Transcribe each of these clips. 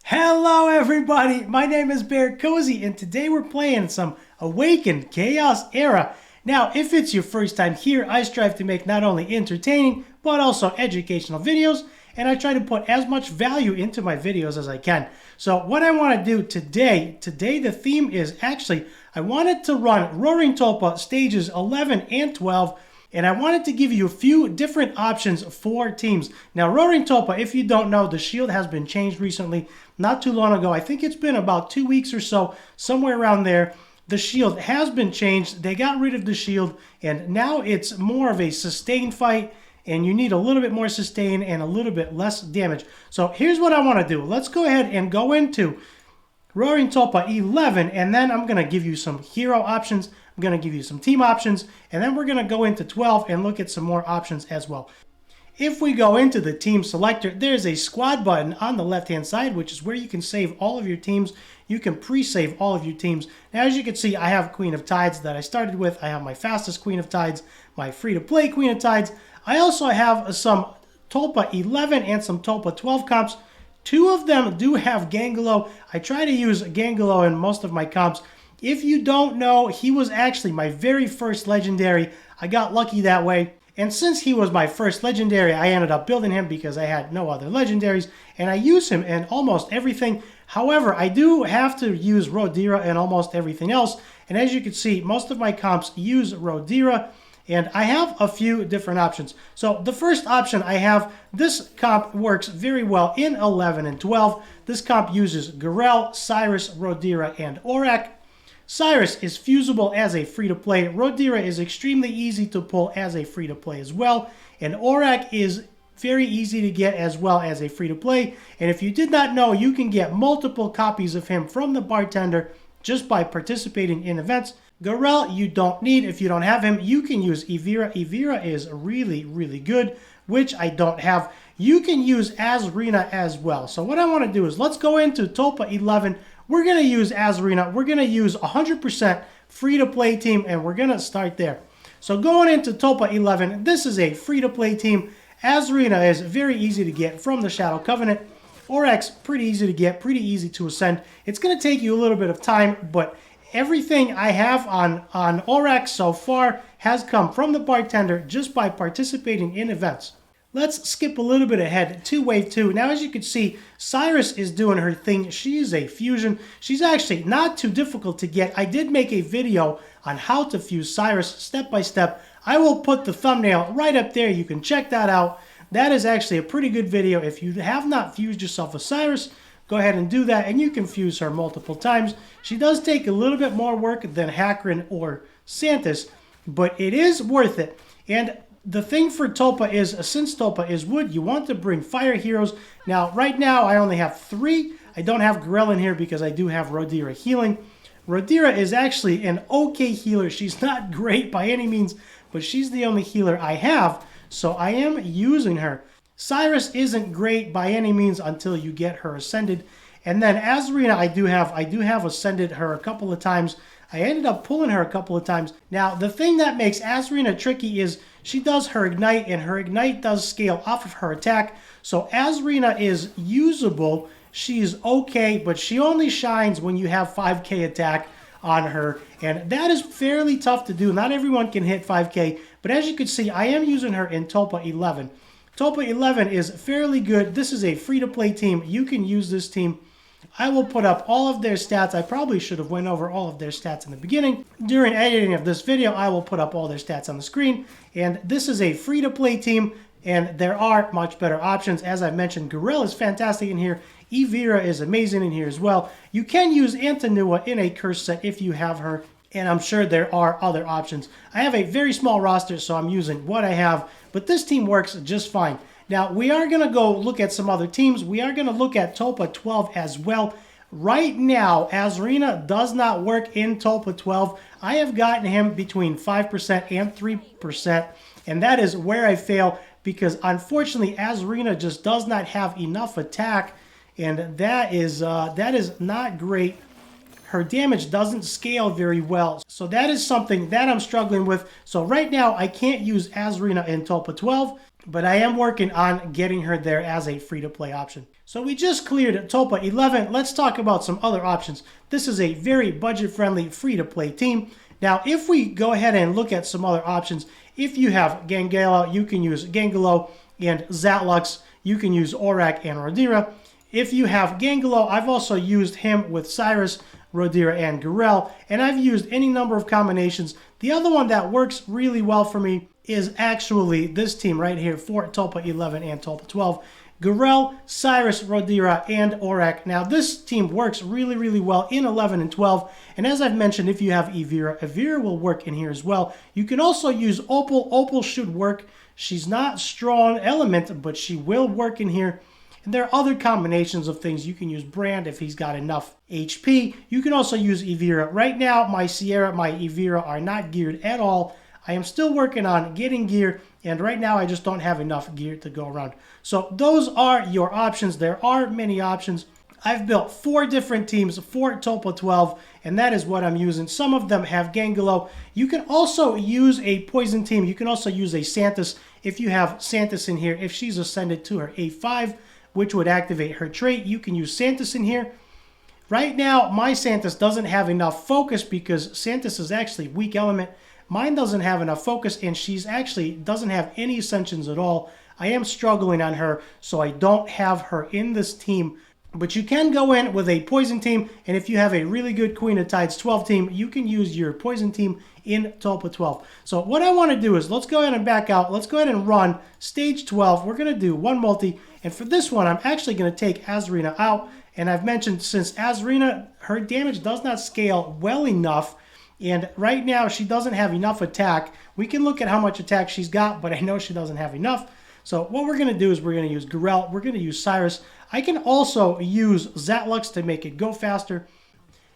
Hello everybody, my name is BearCozy and today we're playing some Awaken Chaos Era. Now, if it's your first time here, I strive to make not only entertaining, but also educational videos, and I try to put as much value into my videos as I can. So what I want to do today the theme is actually, I wanted to run Roaring Tulpa stages 11 and 12, and I wanted to give you a few different options for teams. Now, Roaring Tulpa, if you don't know, the shield has been changed recently, not too long ago. I think it's been about 2 weeks or so, somewhere around there. The shield has been changed. They got rid of the shield, and now it's more of a sustain fight, and you need a little bit more sustain and a little bit less damage. So here's what I want to do. Let's go ahead and go into Roaring Tulpa 11, and then I'm going to give you some hero options. I'm going to give you some team options, and then we're going to go into 12 and look at some more options as well. If we go into the team selector, there's a squad button on the left-hand side, which is where you can save all of your teams. You can pre-save all of your teams. Now, as you can see, I have Queen of Tides that I started with. I have my fastest Queen of Tides, my free-to-play Queen of Tides. I also have some Tulpa 11 and some Tulpa 12 comps. Two of them do have Gangelo. I try to use Gangelo in most of my comps. If you don't know, he was actually my very first legendary. I got lucky that way. And since he was my first legendary, I ended up building him because I had no other legendaries. And I use him in almost everything. However, I do have to use Rodira in almost everything else. And as you can see, most of my comps use Rodira. And I have a few different options. So the first option I have, this comp works very well in 11 and 12. This comp uses Garel, Siress, Rodira, and Orakh. Siress is fusible as a free-to-play. Rodira is extremely easy to pull as a free-to-play as well. And Orakh is very easy to get as well as a free-to-play. And if you did not know, you can get multiple copies of him from the bartender just by participating in events. Garel, you don't need. If you don't have him, you can use Evira. Evira is really, really good, which I don't have. You can use Asrina as well. So what I want to do is let's go into Tulpa 11. We're going to use Asrina. We're going to use 100% free-to-play team, and we're going to start there. So going into Tulpa 11, this is a free-to-play team. Asrina is very easy to get from the Shadow Covenant. Orakh's pretty easy to get, pretty easy to ascend. It's going to take you a little bit of time, but everything I have on Orakh so far has come from the bartender just by participating in events. Let's skip a little bit ahead to Wave 2. Now, as you can see, Siress is doing her thing. She is a fusion. She's actually not too difficult to get. I did make a video on how to fuse Siress step by step. I will put the thumbnail right up there. You can check that out. That is actually a pretty good video. If you have not fused yourself with Siress, go ahead and do that, and you can fuse her multiple times. She does take a little bit more work than Hakrin or Santis, but it is worth it. And the thing for Tulpa is, since Tulpa is wood, you want to bring fire heroes. Now, right now, I only have 3. I don't have Garel in here because I do have Rodira healing. Rodira is actually an okay healer. She's not great by any means, but she's the only healer I have, so I am using her. Siress isn't great by any means until you get her ascended. And then Asrina, I do have ascended her a couple of times. I ended up pulling her a couple of times. Now, the thing that makes Asrina tricky is she does her ignite, and her ignite does scale off of her attack. So Asrina is usable. She's okay, but she only shines when you have 5k attack on her. And that is fairly tough to do. Not everyone can hit 5k. But as you can see, I am using her in Tulpa 11. Tulpa 11 is fairly good. This is a free-to-play team. You can use this team. I will put up all of their stats. I probably should have went over all of their stats in the beginning. During editing of this video, I will put up all their stats on the screen. And this is a free-to-play team, and there are much better options. As I mentioned, Garel is fantastic in here. Evira is amazing in here as well. You can use Antonua in a curse set if you have her, and I'm sure there are other options. I have a very small roster, so I'm using what I have, but this team works just fine. Now, we are going to go look at some other teams. We are going to look at Tulpa 12 as well. Right now, Asrina does not work in Tulpa 12. I have gotten him between 5% and 3%, and that is where I fail because, unfortunately, Asrina just does not have enough attack, and that is not great. Her damage doesn't scale very well, so that is something that I'm struggling with. So right now, I can't use Asrina in Tulpa 12, but I am working on getting her there as a free-to-play option. So we just cleared Tulpa12. Let's talk about some other options. This is a very budget-friendly, free-to-play team. Now, if we go ahead and look at some other options, if you have Gangala, you can use Gangalo, and Zatlux, you can use Orakh and Rodira. If you have Gangalo, I've also used him with Siress, Rodira, and Garel, and I've used any number of combinations. The other one that works really well for me is actually this team right here for Tulpa11 and Tulpa12. Garel, Siress, Rodira, and Orakh. Now, this team works really, really well in 11 and 12. And as I've mentioned, if you have Evira, Evira will work in here as well. You can also use Opal. Opal should work. She's not strong element, but she will work in here. And there are other combinations of things. You can use Brand if he's got enough HP. You can also use Evira. Right now, my Sierra, my Evira are not geared at all. I am still working on getting gear, and right now I just don't have enough gear to go around. So those are your options. There are many options. I've built 4 different teams for Tulpa12, and that is what I'm using. Some of them have Gangalo. You can also use a poison team. You can also use a Santis if you have Santis in here. If she's ascended to her A5, which would activate her trait, you can use Santis in here. Right now, my Santis doesn't have enough focus because Santis is actually weak element. Mine doesn't have enough focus, and she's actually doesn't have any ascensions at all. I am struggling on her, so I don't have her in this team. But you can go in with a poison team, and if you have a really good Queen of Tides 12 team, you can use your poison team in Tulpa12. So what I want to do is, let's go ahead and back out. Let's go ahead and run stage 12. We're going to do one multi, and for this one, I'm actually going to take Asrina out. And I've mentioned since Asrina, her damage does not scale well enough, and right now she doesn't have enough attack. We can look at how much attack she's got, but I know she doesn't have enough. So what we're going to do is we're going to use Garel. We're going to use Siress. I can also use Zatlux to make it go faster.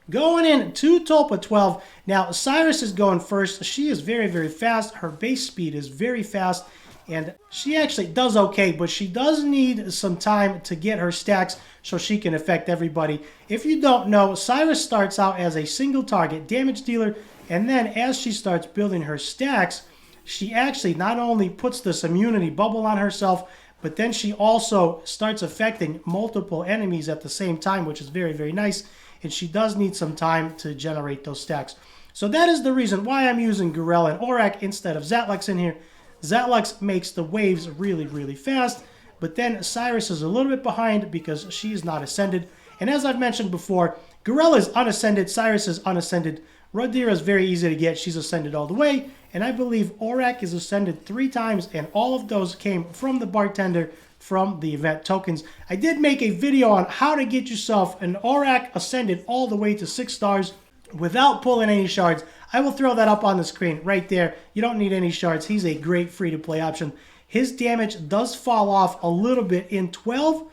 Going in to Tulpa12. Now, Siress is going first. She is very, very fast. Her base speed is very fast. And she actually does okay, but she does need some time to get her stacks so she can affect everybody. If you don't know, Siress starts out as a single target damage dealer, and then as she starts building her stacks, she actually not only puts this immunity bubble on herself, but then she also starts affecting multiple enemies at the same time, which is very, very nice. And she does need some time to generate those stacks. So that is the reason why I'm using Garel and Orakh instead of Zatlux in here. Zatlux makes the waves really, really fast, but then Siress is a little bit behind because she is not ascended. And as I've mentioned before, Garel is unascended, Siress is unascended. Rodira is very easy to get, she's ascended all the way. And I believe Orakh is ascended 3 times, and all of those came from the bartender from the event tokens. I did make a video on how to get yourself an Orakh ascended all the way to 6 stars without pulling any shards. I will throw that up on the screen right there. You don't need any shards. He's a great free-to-play option. His damage does fall off a little bit in 12,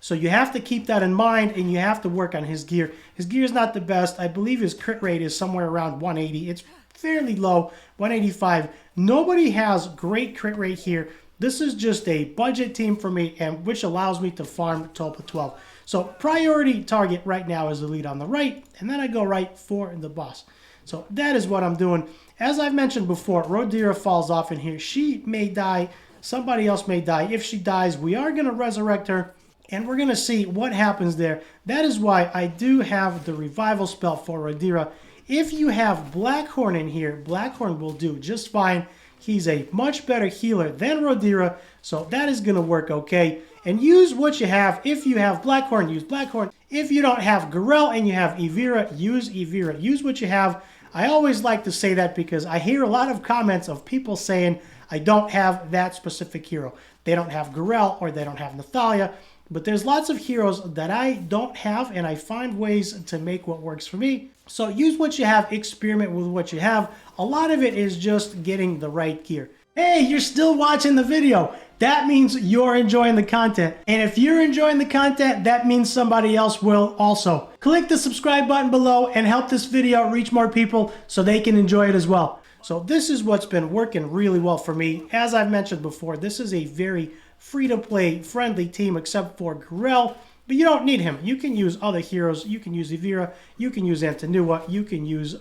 so you have to keep that in mind, and you have to work on his gear. His gear is not the best. I believe his crit rate is somewhere around 180. It's fairly low, 185. Nobody has great crit rate here. This is just a budget team for me, and which allows me to farm Tulpa12. So priority target right now is the lead on the right, and then I go right for the boss. So that is what I'm doing. As I've mentioned before, Rodira falls off in here. She may die. Somebody else may die. If she dies, we are going to resurrect her, and we're going to see what happens there. That is why I do have the revival spell for Rodira. If you have Blackhorn in here, Blackhorn will do just fine. He's a much better healer than Rodira, so that is going to work okay. And use what you have. If you have Blackhorn, use Blackhorn. If you don't have Garel and you have Evira, use Evira. Use what you have. I always like to say that because I hear a lot of comments of people saying, I don't have that specific hero. They don't have Garel or they don't have Nathalia. But there's lots of heroes that I don't have, and I find ways to make what works for me. So use what you have, experiment with what you have. A lot of it is just getting the right gear. Hey, you're still watching the video. That means you're enjoying the content. And if you're enjoying the content, that means somebody else will also. Click the subscribe button below and help this video reach more people so they can enjoy it as well. So this is what's been working really well for me. As I've mentioned before, this is a very free-to-play friendly team except for Garel, but you don't need him. You can use other heroes. You can use Evira. You can use Antanua. You can use...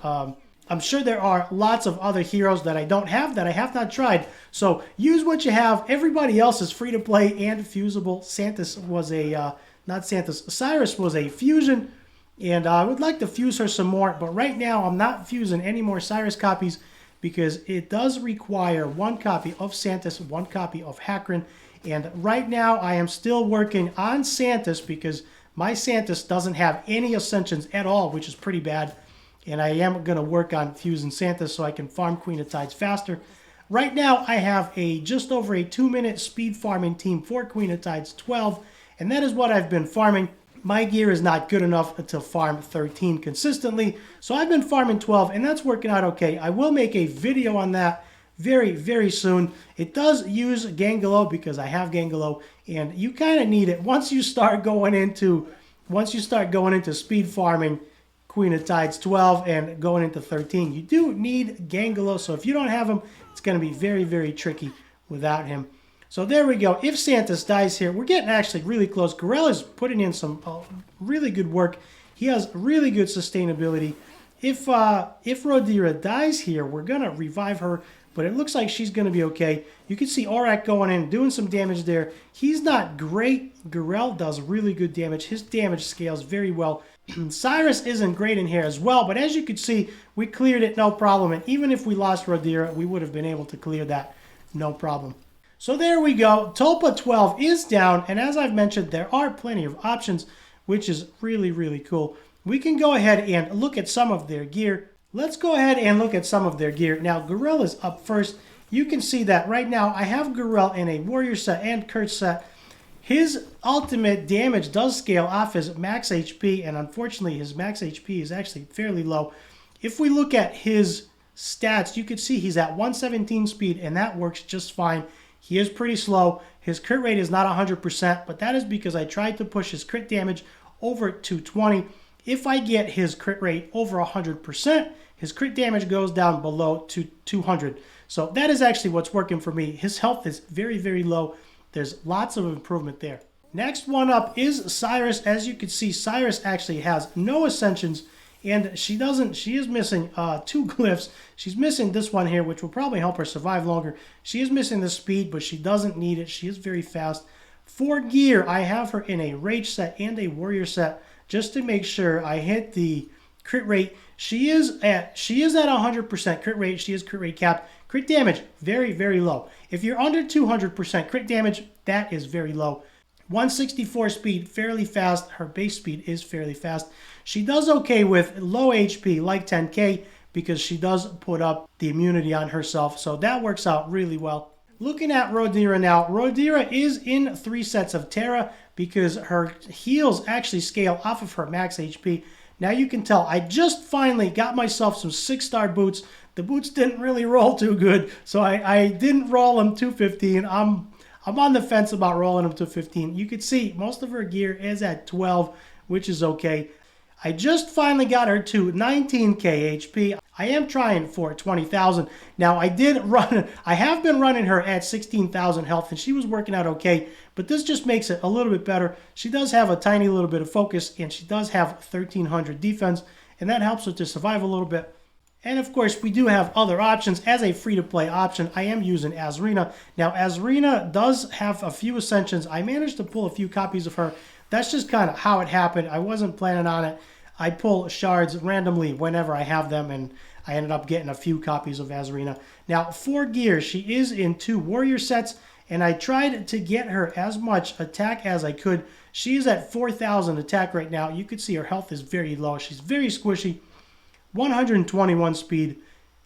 I'm sure there are lots of other heroes that I don't have that I have not tried. So use what you have. Everybody else is free to play and fusible. Santis was a not Santa's, Siress was a fusion, and I would like to fuse her some more, but right now I'm not fusing any more Siress copies because it does require 1 copy of Santa's, 1 copy of Hakrin, and right now I am still working on Santa's because my Santa's doesn't have any Ascensions at all, which is pretty bad, and I am going to work on fusing Santa's so I can farm Queen of Tides faster. Right now I have just over a 2-minute speed farming team for Queen of Tides 12, and that is what I've been farming. My gear is not good enough to farm 13 consistently, so I've been farming 12, and that's working out okay. I will make a video on that very, very soon. It does use Gangalo because I have Gangalo, and you kind of need it once you start going into speed farming Queen of Tides 12 and going into 13. You do need Gangalo, so if you don't have him, it's going to be very, very tricky without him. So there we go. If Santa's dies here, we're getting actually really close. Gorella's putting in some really good work. He has really good sustainability. If Rodira dies here, we're going to revive her, but it looks like she's going to be okay. You can see Orakh going in, doing some damage there. He's not great. Gorell does really good damage. His damage scales very well. Siress isn't great in here as well, but as you can see, we cleared it no problem. And even if we lost Rodira, we would have been able to clear that no problem. So there we go. Tulpa12 is down, and as I've mentioned, there are plenty of options, which is really, really cool. We can go ahead and look at some of their gear. Let's go ahead and look at some of their gear. Now, Gorell is up first. You can see that right now I have Gorell in a Warrior set and Kurt set. His ultimate damage does scale off his max HP, and unfortunately his max HP is actually fairly low. If we look at his stats, you can see he's at 117 speed, and that works just fine. He is pretty slow. His crit rate is not 100%, but that is because I tried to push his crit damage over to 20. If I get his crit rate over 100%, his crit damage goes down below to 200. So that is actually what's working for me. His health is very, very low. There's lots of improvement there. Next one up is Siress. As you can see, Siress actually has no Ascensions, and she is missing 2 glyphs. She's missing this one here, which will probably help her survive longer. She is missing the speed, but she doesn't need it. She is very fast. For gear, I have her in a Rage set and a Warrior set just to make sure I hit the crit rate. She is at 100% crit rate. She is crit rate capped. Crit damage, very, very low. If you're under 200% crit damage, that is very low. 164 speed, fairly fast. Her base speed is fairly fast. She does okay with low HP, like 10k, because she does put up the immunity on herself, so that works out really well. Looking at Rodira now, Rodira is in 3 sets of Terra because her heals actually scale off of her max HP. Now you can tell I just finally got myself some 6-star boots. The boots didn't really roll too good, so I didn't roll them to 15. I'm on the fence about rolling them to 15. You can see most of her gear is at 12, which is okay. I just finally got her to 19k HP. I am trying for 20,000. Now I have been running her at 16,000 health, and she was working out okay, but this just makes it a little bit better. She does have a tiny little bit of focus, and she does have 1,300 defense, and that helps her to survive a little bit. And of course, we do have other options. As a free-to-play option, I am using Asrina. Now, Asrina does have a few Ascensions. I managed to pull a few copies of her. That's just kind of how it happened. I wasn't planning on it. I pull shards randomly whenever I have them, and I ended up getting a few copies of Asrina. Now, for gear, she is in 2 Warrior sets, and I tried to get her as much attack as I could. She is at 4,000 attack right now. You can see her health is very low. She's very squishy. 121 speed,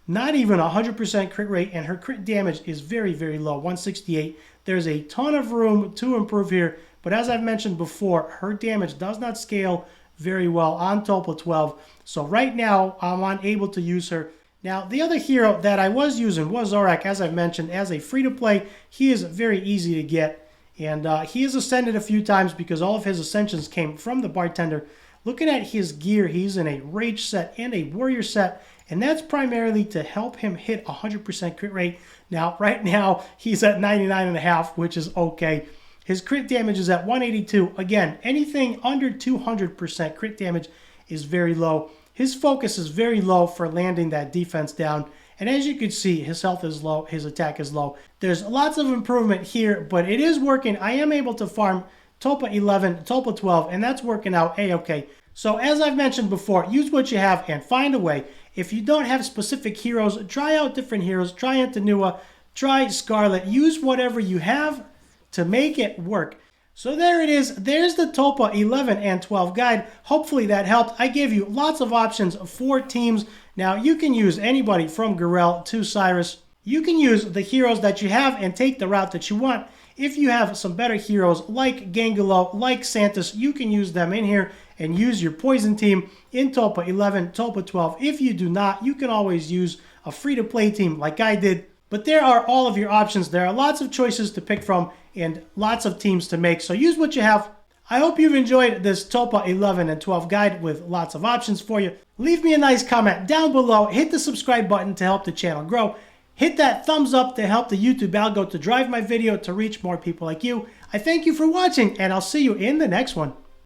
not even 100% crit rate, and her crit damage is very, very low, 168. There's a ton of room to improve here, but as I've mentioned before, her damage does not scale very well on Tulpa12, so right now I'm unable to use her. Now, the other hero that I was using was Orakh, as I've mentioned, as a free-to-play. He is very easy to get, and he has ascended a few times because all of his ascensions came from the bartender. Looking at his gear, he's in a Rage set and a Warrior set, and that's primarily to help him hit 100% crit rate. Now, right now, he's at 99.5, which is okay. His crit damage is at 182. Again, anything under 200% crit damage is very low. His focus is very low for landing that defense down. And as you can see, his health is low, his attack is low. There's lots of improvement here, but it is working. I am able to farm Tulpa 11, Tulpa 12, and that's working out a-okay. So as I've mentioned before, use what you have and find a way. If you don't have specific heroes, try out different heroes. Try Antonua, try Scarlet. Use whatever you have to make it work. So there it is. There's the Tulpa 11 and 12 guide. Hopefully that helped. I gave you lots of options for teams. Now you can use anybody from Garel to Siress. You can use the heroes that you have and take the route that you want. If you have some better heroes like Gangelo, like Santos, you can use them in here and use your poison team in Tulpa 11, Tulpa 12. If you do not, you can always use a free-to-play team like I did. But there are all of your options. There are lots of choices to pick from and lots of teams to make. So use what you have. I hope you've enjoyed this Tulpa 11 and 12 guide with lots of options for you. Leave me a nice comment down below. Hit the subscribe button to help the channel grow. Hit that thumbs up to help the YouTube algo to drive my video to reach more people like you. I thank you for watching, and I'll see you in the next one.